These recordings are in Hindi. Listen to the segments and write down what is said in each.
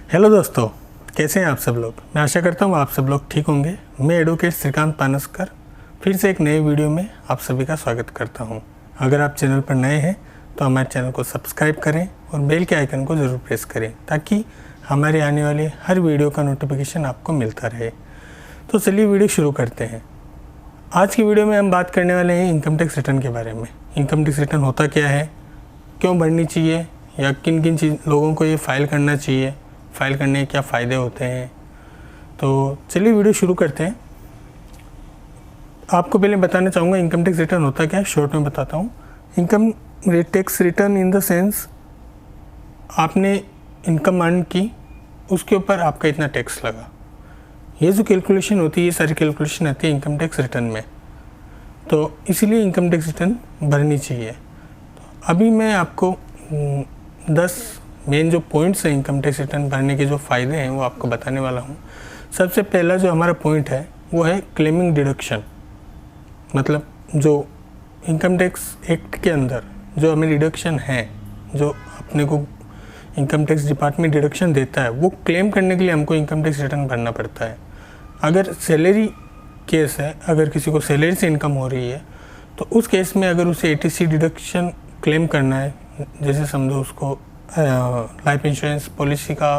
हेलो दोस्तों, कैसे हैं आप सब लोग। मैं आशा करता हूँ आप सब लोग ठीक होंगे। मैं एडवोकेट श्रीकांत पानसकर फिर से एक नए वीडियो में आप सभी का स्वागत करता हूँ। अगर आप चैनल पर नए हैं तो हमारे चैनल को सब्सक्राइब करें और बेल के आइकन को ज़रूर प्रेस करें ताकि हमारे आने वाले हर वीडियो का नोटिफिकेशन आपको मिलता रहे। तो चलिए वीडियो शुरू करते हैं। आज की वीडियो में हम बात करने वाले हैं इनकम टैक्स रिटर्न के बारे में। इनकम टैक्स रिटर्न होता क्या है, क्यों भरनी चाहिए या किन किन लोगों को ये फ़ाइल करना चाहिए, फ़ाइल करने के क्या फ़ायदे होते हैं। तो चलिए वीडियो शुरू करते हैं। आपको पहले बताना चाहूँगा इनकम टैक्स रिटर्न होता क्या है, शॉर्ट में बताता हूँ। Income tax return in the sense आपने इनकम अर्न की, उसके ऊपर आपका इतना टैक्स लगा। ये जो कैलकुलेशन होती है, ये सारी कैलकुलेशन आती है इनकम टैक्स रिटर्न में। तो इसीलिए इनकम टैक्स रिटर्न भरनी चाहिए। तो अभी मैं आपको 10 मेन जो पॉइंट्स हैं इनकम टैक्स रिटर्न भरने के जो फ़ायदे हैं वो आपको बताने वाला हूँ। सबसे पहला जो हमारा पॉइंट है वो है क्लेमिंग डिडक्शन। मतलब जो इनकम टैक्स एक्ट के अंदर जो हमें डिडक्शन है, जो अपने को इनकम टैक्स डिपार्टमेंट डिडक्शन देता है, वो क्लेम करने के लिए हमको इनकम टैक्स रिटर्न भरना पड़ता है। अगर सैलरी केस है, अगर किसी को सैलरी से इनकम हो रही है तो उस केस में अगर उसे ATC डिडक्शन क्लेम करना है, जैसे समझो उसको लाइफ इंश्योरेंस पॉलिसी का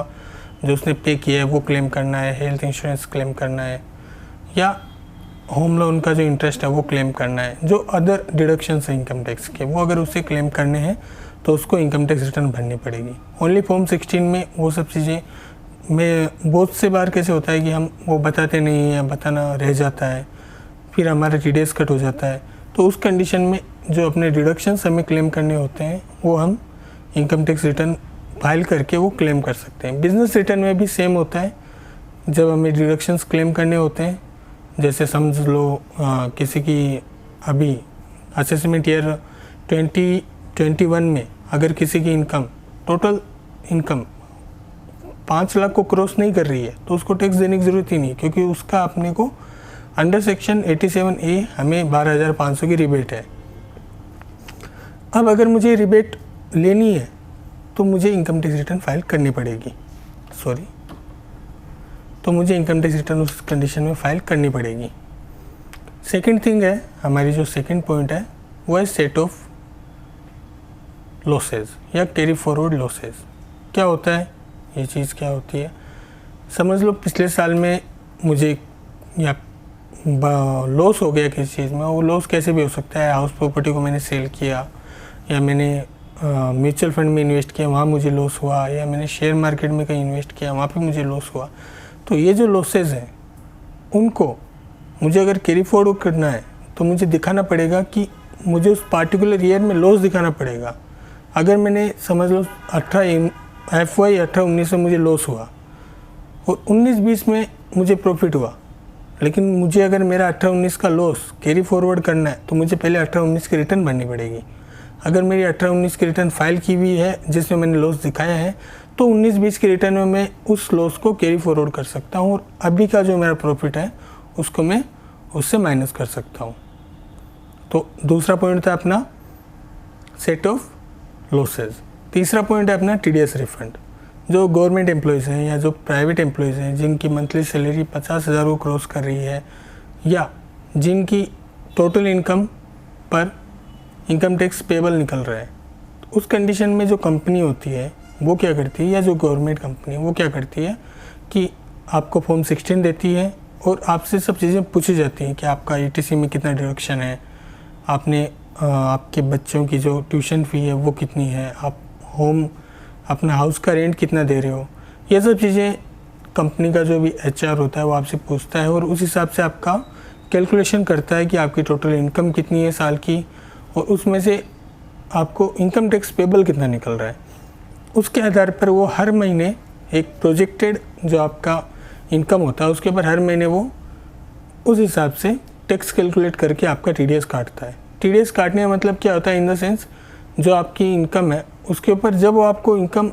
जो उसने पे किया है वो क्लेम करना है, हेल्थ इंश्योरेंस क्लेम करना है, या होम लोन का जो इंटरेस्ट है वो क्लेम करना है, जो अदर डिडक्शंस हैं इनकम टैक्स के, वो अगर उसे क्लेम करने हैं तो उसको इनकम टैक्स रिटर्न भरनी पड़ेगी। ओनली फॉर्म 16 में वो सब चीज़ें में बहुत से बार कैसे होता है कि हम वो बताते नहीं हैं, बताना रह जाता है, फिर हमारा TDS कट हो जाता है। तो उस कंडीशन में जो अपने डिडक्शंस हमें क्लेम करने होते हैं वो हम इनकम टैक्स रिटर्न फाइल करके वो क्लेम कर सकते हैं। बिजनेस रिटर्न में भी सेम होता है। जब हमें डिडक्शंस क्लेम करने होते हैं, जैसे समझ लो किसी की अभी असेसमेंट ईयर 2021 में अगर किसी की इनकम, टोटल इनकम 5 लाख को क्रॉस नहीं कर रही है तो उसको टैक्स देने की ज़रूरत ही नहीं, क्योंकि उसका अपने को अंडर सेक्शन 87A हमें 12,500 की रिबेट है। अब अगर मुझे रिबेट लेनी है तो मुझे इनकम टैक्स रिटर्न फाइल करनी पड़ेगी। तो मुझे इनकम टैक्स रिटर्न उस कंडीशन में फाइल करनी पड़ेगी। सेकंड थिंग है, हमारी जो सेकंड पॉइंट है वो है सेट ऑफ लॉसेस या कैरी फॉरवर्ड लॉसेस। क्या होता है ये चीज़, क्या होती है? समझ लो पिछले साल में मुझे या लॉस हो गया किसी चीज़ में। वो लॉस कैसे भी हो सकता है, हाउस प्रॉपर्टी को मैंने सेल किया, या मैंने म्यूचुअल फंड में इन्वेस्ट किया, वहाँ मुझे लॉस हुआ, या मैंने शेयर मार्केट में कहीं इन्वेस्ट किया, वहाँ पे मुझे लॉस हुआ। तो ये जो लॉसेस हैं उनको मुझे अगर कैरी फॉरवर्ड करना है तो मुझे दिखाना पड़ेगा कि मुझे उस पार्टिकुलर ईयर में लॉस दिखाना पड़ेगा। अगर मैंने समझ लो FY 18-19 में मुझे लॉस हुआ और 19-20 में मुझे प्रॉफिट हुआ, लेकिन मुझे अगर मेरा 18-19 का लॉस कैरी फॉरवर्ड करना है तो मुझे पहले 18-19 की रिटर्न भरनी पड़ेगी। अगर मेरी 18-19 की रिटर्न फाइल की हुई है जिसमें मैंने लॉस दिखाया है तो 19-20 की रिटर्न में मैं उस लॉस को कैरी फॉरवर्ड कर सकता हूँ और अभी का जो मेरा प्रॉफिट है उसको मैं उससे माइनस कर सकता हूँ। तो दूसरा पॉइंट था अपना सेट ऑफ लॉसेस। तीसरा पॉइंट है अपना TDS रिफंड। जो गवर्नमेंट एम्प्लॉयज़ हैं या जो प्राइवेट एम्प्लॉयज़ हैं जिनकी मंथली सैलरी 50,000 को क्रॉस कर रही है, या जिनकी टोटल इनकम पर इनकम टैक्स पेबल निकल रहा है, तो उस कंडीशन में जो कंपनी होती है वो क्या करती है, या जो गवर्नमेंट कंपनी है वो क्या करती है कि आपको फॉर्म 16 देती है और आपसे सब चीज़ें पूछी जाती हैं कि आपका ATC में कितना डिडक्शन है, आपने आपके बच्चों की जो ट्यूशन फ़ी है वो कितनी है, आप अपना हाउस का रेंट कितना दे रहे हो। ये सब चीज़ें कंपनी का जो भी HR होता है वो आपसे पूछता है और उस हिसाब से आपका कैलकुलेशन करता है कि आपकी टोटल इनकम कितनी है साल की, और उसमें से आपको इनकम टैक्स पेबल कितना निकल रहा है। उसके आधार पर वो हर महीने एक प्रोजेक्टेड जो आपका इनकम होता है उसके ऊपर हर महीने वो उस हिसाब से टैक्स कैलकुलेट करके आपका TDS काटता है। TDS काटने का मतलब क्या होता है, इन द सेंस जो आपकी इनकम है उसके ऊपर जब वो आपको इनकम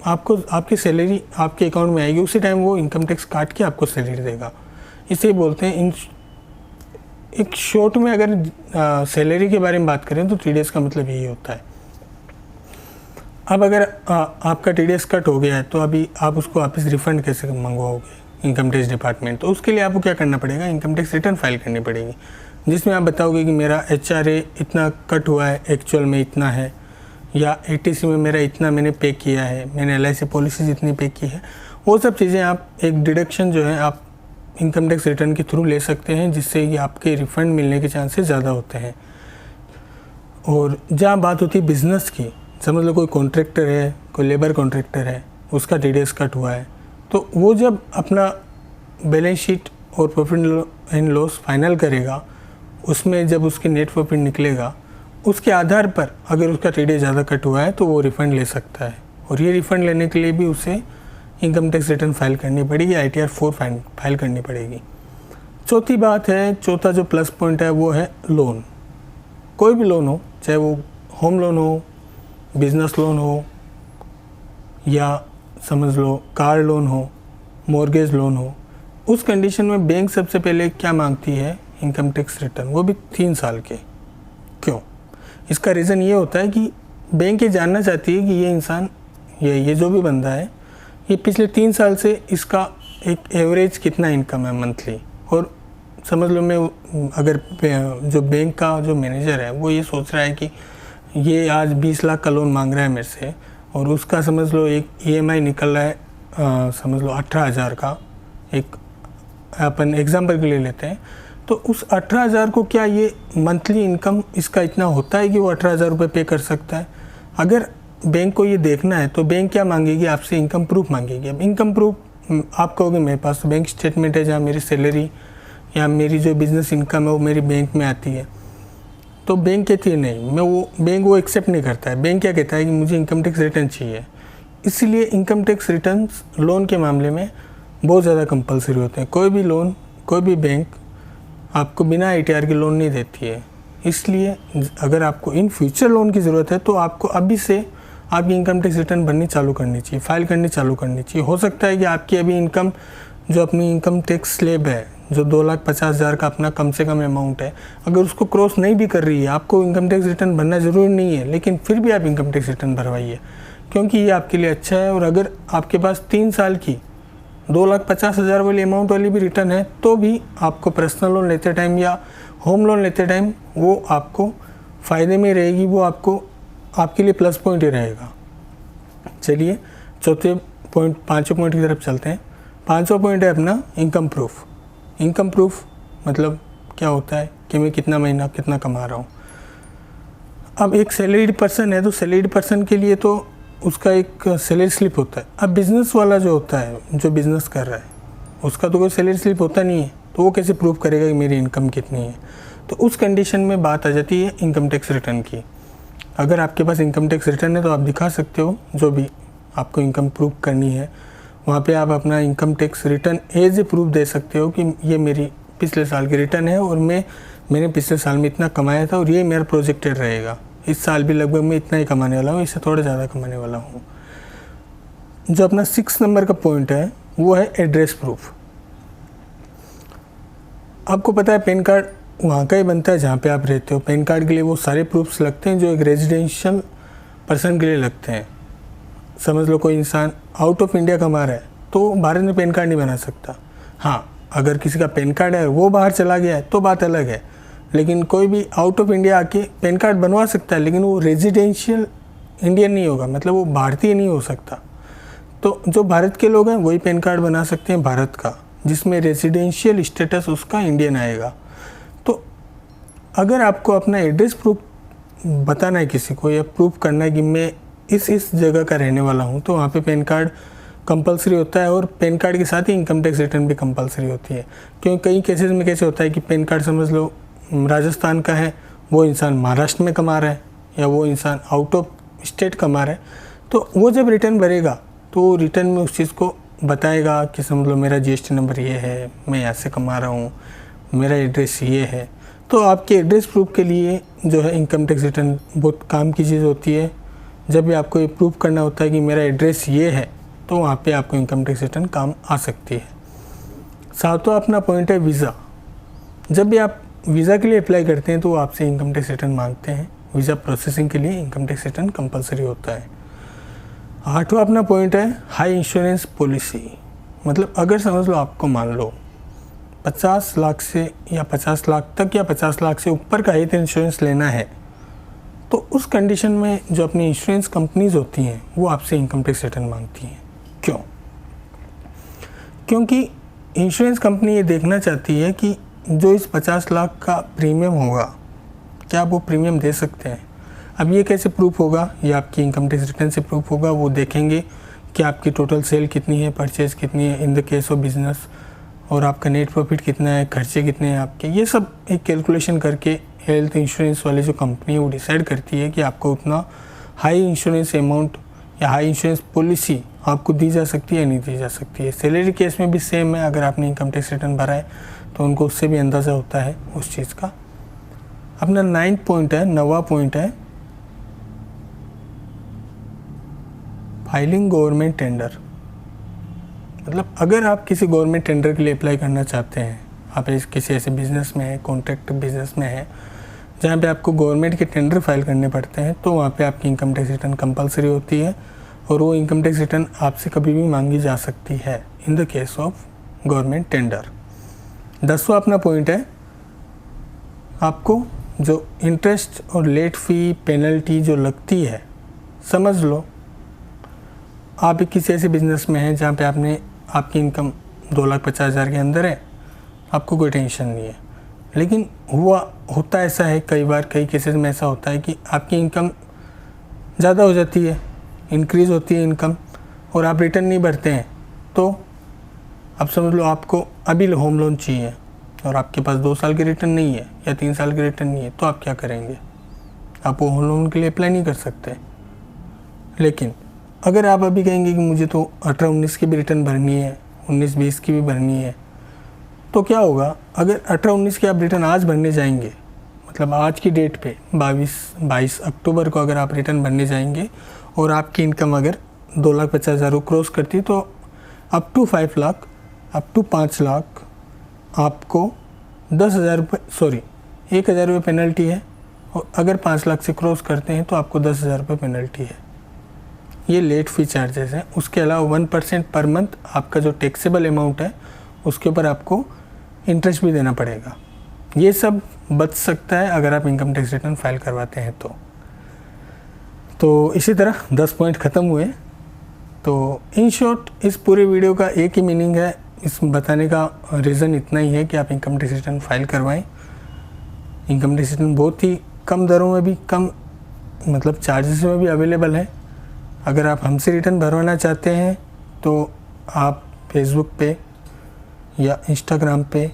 आपकी सैलरी आपके अकाउंट में आएगी उसी टाइम वो इनकम टैक्स काट के आपको सैलरी देगा। इसे बोलते हैं एक शॉर्ट में अगर सैलरी के बारे में बात करें तो TDS का मतलब यही होता है। अब अगर आपका TDS कट हो गया है तो अभी आप उसको वापस रिफ़ंड कैसे मंगवाओगे इनकम टैक्स डिपार्टमेंट? तो उसके लिए आपको क्या करना पड़ेगा, इनकम टैक्स रिटर्न फाइल करनी पड़ेगी, जिसमें आप बताओगे कि मेरा HRA इतना कट हुआ है, एक्चुअल में इतना है, या ATC में मेरा इतना मैंने पे किया है, मैंने LIC पॉलिसीज इतनी पे की है। वो सब चीज़ें आप एक डिडक्शन जो है आप इनकम टैक्स रिटर्न के थ्रू ले सकते हैं, जिससे कि आपके रिफ़ंड मिलने के चांसेस ज़्यादा होते हैं। और जहाँ बात होती है बिज़नेस की, समझ लो कोई कॉन्ट्रैक्टर है, कोई लेबर कॉन्ट्रैक्टर है, उसका TDS कट हुआ है, तो वो जब अपना बैलेंस शीट और प्रॉफिट एंड लॉस फाइनल करेगा, उसमें जब उसकी नेट प्रॉफिट निकलेगा, उसके आधार पर अगर उसका TDS ज़्यादा कट हुआ है तो वो रिफ़ंड ले सकता है। और ये रिफ़ंड लेने के लिए भी उसे इनकम टैक्स रिटर्न फाइल करनी पड़ेगी, ITR 4 फाइल करनी पड़ेगी। चौथी बात है, चौथा जो प्लस पॉइंट है वो है लोन। कोई भी लोन हो, चाहे वो होम लोन हो, बिज़नेस लोन हो, या समझ लो कार लोन हो, मॉर्गेज लोन हो, उस कंडीशन में बैंक सबसे पहले क्या मांगती है, इनकम टैक्स रिटर्न, वो भी 3 साल के। क्यों? इसका रीज़न ये होता है कि बैंक ये जानना चाहती है कि ये इंसान, ये जो भी बंदा है, ये पिछले 3 साल से इसका एक एवरेज कितना इनकम है मंथली। और समझ लो मैं अगर जो बैंक का जो मैनेजर है वो ये सोच रहा है कि ये आज 20 लाख का लोन मांग रहा है मेरे से, और उसका समझ लो एक EMI निकल रहा है समझ लो 18,000 का, एक अपन एग्जांपल के लिए लेते हैं, तो उस 18,000 को क्या ये मंथली इनकम इसका इतना होता है कि वो 18,000 रुपये पे कर सकता है? अगर बैंक को ये देखना है तो बैंक क्या मांगेगी आपसे, इनकम प्रूफ मांगेगी। अब इनकम प्रूफ आप कहोगे मेरे पास तो बैंक स्टेटमेंट है जहाँ मेरी सैलरी या मेरी जो बिज़नेस इनकम है वो मेरी बैंक में आती है। तो बैंक कहती है नहीं, बैंक वो एक्सेप्ट नहीं करता है। बैंक क्या कहता है कि मुझे इनकम टैक्स रिटर्न चाहिए। इसलिए इनकम टैक्स रिटर्न लोन के मामले में बहुत ज़्यादा कंपलसरी होते हैं। कोई भी लोन, कोई भी बैंक आपको बिना ITR के लोन नहीं देती है। इसलिए अगर आपको इन फ्यूचर लोन की ज़रूरत है तो आपको अभी से आपकी इनकम टैक्स रिटर्न भरनी चालू करनी चाहिए, फाइल करनी चालू करनी चाहिए। हो सकता है कि आपकी अभी इनकम, जो अपनी इनकम टैक्स स्लैब है, जो 2,50,000 का अपना कम से कम अमाउंट है, अगर उसको क्रॉस नहीं भी कर रही है, आपको इनकम टैक्स रिटर्न भरना ज़रूरी नहीं है, लेकिन फिर भी आप इनकम टैक्स रिटर्न भरवाइए, क्योंकि ये आपके लिए अच्छा है। और अगर आपके पास 3 साल की 2,50,000 वाली अमाउंट वाली भी रिटर्न है तो भी आपको पर्सनल लोन लेते टाइम या होम लोन लेते टाइम वो आपको फ़ायदे में रहेगी, वो आपके लिए प्लस पॉइंट ही रहेगा। चलिए चौथे पॉइंट, 5वें पॉइंट की तरफ चलते हैं। 5वां पॉइंट है अपना इनकम प्रूफ। इनकम प्रूफ मतलब क्या होता है कि मैं कितना महीना कितना कमा रहा हूँ। अब एक सैलरीड पर्सन है तो सैलरीड पर्सन के लिए तो उसका एक सैलरी स्लिप होता है। अब बिज़नेस वाला जो होता है, जो बिज़नेस कर रहा है, उसका तो कोई सैलरी स्लिप होता नहीं है, तो वो कैसे प्रूव करेगा कि मेरी इनकम कितनी है? तो उस कंडीशन में बात आ जाती है इनकम टैक्स रिटर्न की। अगर आपके पास इनकम टैक्स रिटर्न है तो आप दिखा सकते हो, जो भी आपको इनकम प्रूव करनी है वहाँ पे आप अपना income tax return as a proof दे सकते हो कि ये मेरी पिछले साल की रिटर्न है और मैंने पिछले साल में इतना कमाया था और ये मेरा प्रोजेक्टेड रहेगा। इस साल भी लगभग मैं इतना ही कमाने वाला हूँ, इससे थोड़ा ज़्यादा कमाने वाला हूँ। जो अपना 6 नंबर का पॉइंट है वो है एड्रेस प्रूफ। आपको पता है पैन कार्ड वहाँ का ही बनता है जहाँ पे आप रहते हो। पैन कार्ड के लिए वो सारे प्रूफ्स लगते हैं जो एक रेजिडेंशियल पर्सन के लिए लगते हैं। समझ लो कोई इंसान आउट ऑफ इंडिया कमा रहा है तो भारत में पैन कार्ड नहीं बना सकता। हाँ, अगर किसी का पैन कार्ड है वो बाहर चला गया है तो बात अलग है, लेकिन कोई भी आउट ऑफ इंडिया आके पैन कार्ड बनवा सकता है, लेकिन वो रेजिडेंशियल इंडियन नहीं होगा, मतलब वो भारतीय नहीं हो सकता। तो जो भारत के लोग हैं वही पैन कार्ड बना सकते हैं भारत का, जिसमें रेजिडेंशियल स्टेटस उसका इंडियन आएगा। तो अगर आपको अपना एड्रेस प्रूफ बताना है किसी को या प्रूफ करना है कि मैं इस जगह का रहने वाला हूँ, तो वहाँ पे पैन कार्ड कंपलसरी होता है और पैन कार्ड के साथ ही इनकम टैक्स रिटर्न भी कंपलसरी होती है। क्योंकि कई केसेस में कैसे होता है कि पैन कार्ड समझ लो राजस्थान का है, वो इंसान महाराष्ट्र में कमा रहा है या वो इंसान आउट ऑफ स्टेट कमा रहा है, तो वो जब रिटर्न भरेगा तो रिटर्न में उस चीज़ को बताएगा कि समझ लो मेरा GST नंबर ये है, मैं यहाँ से कमा रहा हूँ, मेरा एड्रेस ये है। तो आपके एड्रेस प्रूफ के लिए जो है इनकम टैक्स रिटर्न बहुत काम की चीज़ होती है। जब भी आपको ये प्रूफ करना होता है कि मेरा एड्रेस ये है, तो वहाँ पे आपको इनकम टैक्स रिटर्न काम आ सकती है। 7वां अपना पॉइंट है वीज़ा। जब भी आप वीज़ा के लिए अप्लाई करते हैं तो वो आपसे इनकम टैक्स रिटर्न मांगते हैं। वीज़ा प्रोसेसिंग के लिए इनकम टैक्स रिटर्न कंपलसरी होता है। 8वां अपना पॉइंट है हाई इंश्योरेंस पॉलिसी। मतलब अगर समझ लो आपको मान लो 50 लाख से या 50 लाख तक या 50 लाख से ऊपर का हेल्थ इंश्योरेंस लेना है, तो उस कंडीशन में जो अपनी इंश्योरेंस कंपनीज होती हैं वो आपसे इनकम टैक्स रिटर्न मांगती हैं। क्यों? क्योंकि इंश्योरेंस कंपनी ये देखना चाहती है कि जो इस 50 लाख का प्रीमियम होगा, क्या आप वो प्रीमियम दे सकते हैं। अब ये कैसे प्रूफ होगा? ये आपकी इनकम टैक्स रिटर्न से प्रूफ होगा। वो देखेंगे कि आपकी टोटल सेल कितनी है, परचेज कितनी है in the case of business, और आपका नेट प्रॉफिट कितना है, खर्चे कितने हैं आपके। ये सब एक कैलकुलेशन करके हेल्थ इंश्योरेंस वाली जो कंपनी है वो डिसाइड करती है कि आपको उतना हाई इंश्योरेंस अमाउंट या हाई इंश्योरेंस पॉलिसी आपको दी जा सकती है या नहीं दी जा सकती है। सैलरी केस में भी सेम है, अगर आपने इनकम टैक्स रिटर्न भरा है तो उनको उससे भी अंदाज़ा होता है उस चीज़ का। अपना 9वां पॉइंट है फाइलिंग गवर्नमेंट टेंडर। मतलब अगर आप किसी गवर्नमेंट टेंडर के लिए अप्लाई करना चाहते हैं, आप किसी ऐसे बिज़नेस में है, कॉन्ट्रैक्ट बिजनेस में है जहाँ पे आपको गवर्नमेंट के टेंडर फाइल करने पड़ते हैं, तो वहाँ पे आपकी इनकम टैक्स रिटर्न कंपलसरी होती है और वो इनकम टैक्स रिटर्न आपसे कभी भी मांगी जा सकती है in the case of government tender. 10वां अपना पॉइंट है आपको जो इंटरेस्ट और लेट फ़ी पेनल्टी जो लगती है, समझ लो आप किसी ऐसे बिज़नेस में हैं जहाँ पे आपकी इनकम 2,50,000 के अंदर है, आपको कोई टेंशन नहीं है। लेकिन होता ऐसा है, कई केसेस में ऐसा होता है कि आपकी इनकम ज़्यादा हो जाती है, इंक्रीज़ होती है इनकम, और आप रिटर्न नहीं भरते हैं। तो अब समझ लो आपको अभी होम लोन चाहिए और आपके पास 2 साल की रिटर्न नहीं है या 3 साल की रिटर्न नहीं है, तो आप क्या करेंगे? आप वो होम लोन के लिए अप्लाई नहीं कर सकते। लेकिन अगर आप अभी कहेंगे कि मुझे तो 18-19 की भी रिटर्न भरनी है, 19-20 की भी भरनी है, तो क्या होगा? अगर 18-19 की आप रिटर्न आज भरने जाएंगे, मतलब आज की डेट पे 22 अक्टूबर को अगर आप रिटर्न भरने जाएंगे और आपकी इनकम अगर 2,50,000 को क्रॉस करती है, तो up to 5 lakh, up to 5 lakh आपको 10,000 रुपये 1,000 रुपये पेनल्टी है, और अगर 5 लाख से क्रॉस करते हैं तो आपको 10,000 रुपये पेनल्टी है। ये लेट फ़ी चार्जेस हैं। उसके अलावा 1% पर मंथ आपका जो टैक्सेबल अमाउंट है उसके ऊपर आपको इंटरेस्ट भी देना पड़ेगा। ये सब बच सकता है अगर आप इनकम टैक्स रिटर्न फाइल करवाते हैं तो इसी तरह 10 पॉइंट ख़त्म हुए। तो इन शॉर्ट इस पूरे वीडियो का एक ही मीनिंग है, इस बताने का रीज़न इतना ही है कि आप इनकम टैक्स रिटर्न फाइल करवाएं। इनकम टैक्स रिटर्न बहुत ही कम दरों में भी, कम मतलब चार्जेस में भी अवेलेबल है। अगर आप हमसे रिटर्न भरवाना चाहते हैं तो आप फेसबुक पे या इंस्टाग्राम पे,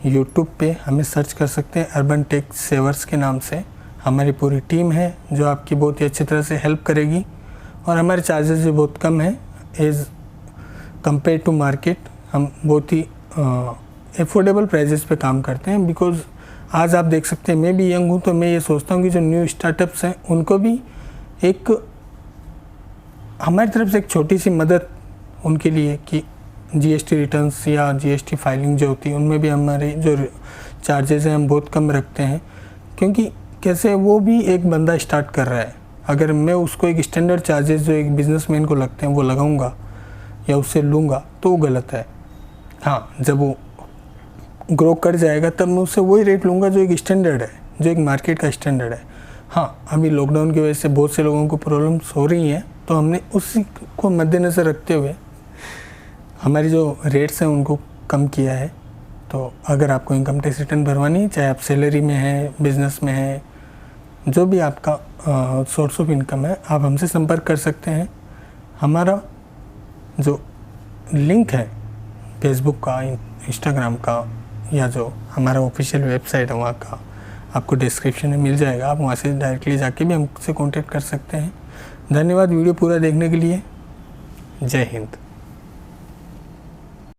यूट्यूब पे हमें सर्च कर सकते हैं अर्बन टैक्स सेवर्स के नाम से। हमारी पूरी टीम है जो आपकी बहुत ही अच्छी तरह से हेल्प करेगी, और हमारे चार्जेस भी बहुत कम हैं एज़ कंपेयर टू मार्केट। हम बहुत ही एफोर्डेबल प्राइजेस पे काम करते हैं, बिकॉज़ आज आप देख सकते हैं मैं भी यंग हूँ, तो मैं ये सोचता हूँ कि जो न्यू स्टार्टअप्स हैं उनको भी एक हमारी तरफ से एक छोटी सी मदद उनके लिए कि जीएसटी रिटर्न्स या जीएसटी फाइलिंग जो होती है उनमें भी हमारे जो चार्जेस हैं हम बहुत कम रखते हैं। क्योंकि कैसे वो भी एक बंदा स्टार्ट कर रहा है, अगर मैं उसको एक स्टैंडर्ड चार्जेस जो एक बिजनेसमैन को लगते हैं वो लगाऊंगा या उससे लूँगा तो वो गलत है। हाँ, जब वो ग्रो कर जाएगा तब मैं उससे वही रेट लूँगा जो एक स्टैंडर्ड है, जो एक मार्केट का स्टैंडर्ड है। हाँ, अभी लॉकडाउन की वजह से बहुत से लोगों को प्रॉब्लम्स हो रही हैं, तो हमने उसी को मद्देनज़र रखते हुए हमारी जो रेट्स हैं उनको कम किया है। तो अगर आपको इनकम टैक्स रिटर्न भरवानी है, चाहे आप सैलरी में हैं, बिजनेस में हैं, जो भी आपका सोर्स ऑफ इनकम है, आप हमसे संपर्क कर सकते हैं। हमारा जो लिंक है फेसबुक का, इंस्टाग्राम का, या जो हमारा ऑफिशियल वेबसाइट है वहाँ का, आपको डिस्क्रिप्शन में मिल जाएगा। आप वहाँ से डायरेक्टली जाके भी हमसे कांटेक्ट कर सकते हैं। धन्यवाद वीडियो पूरा देखने के लिए। जय हिंद।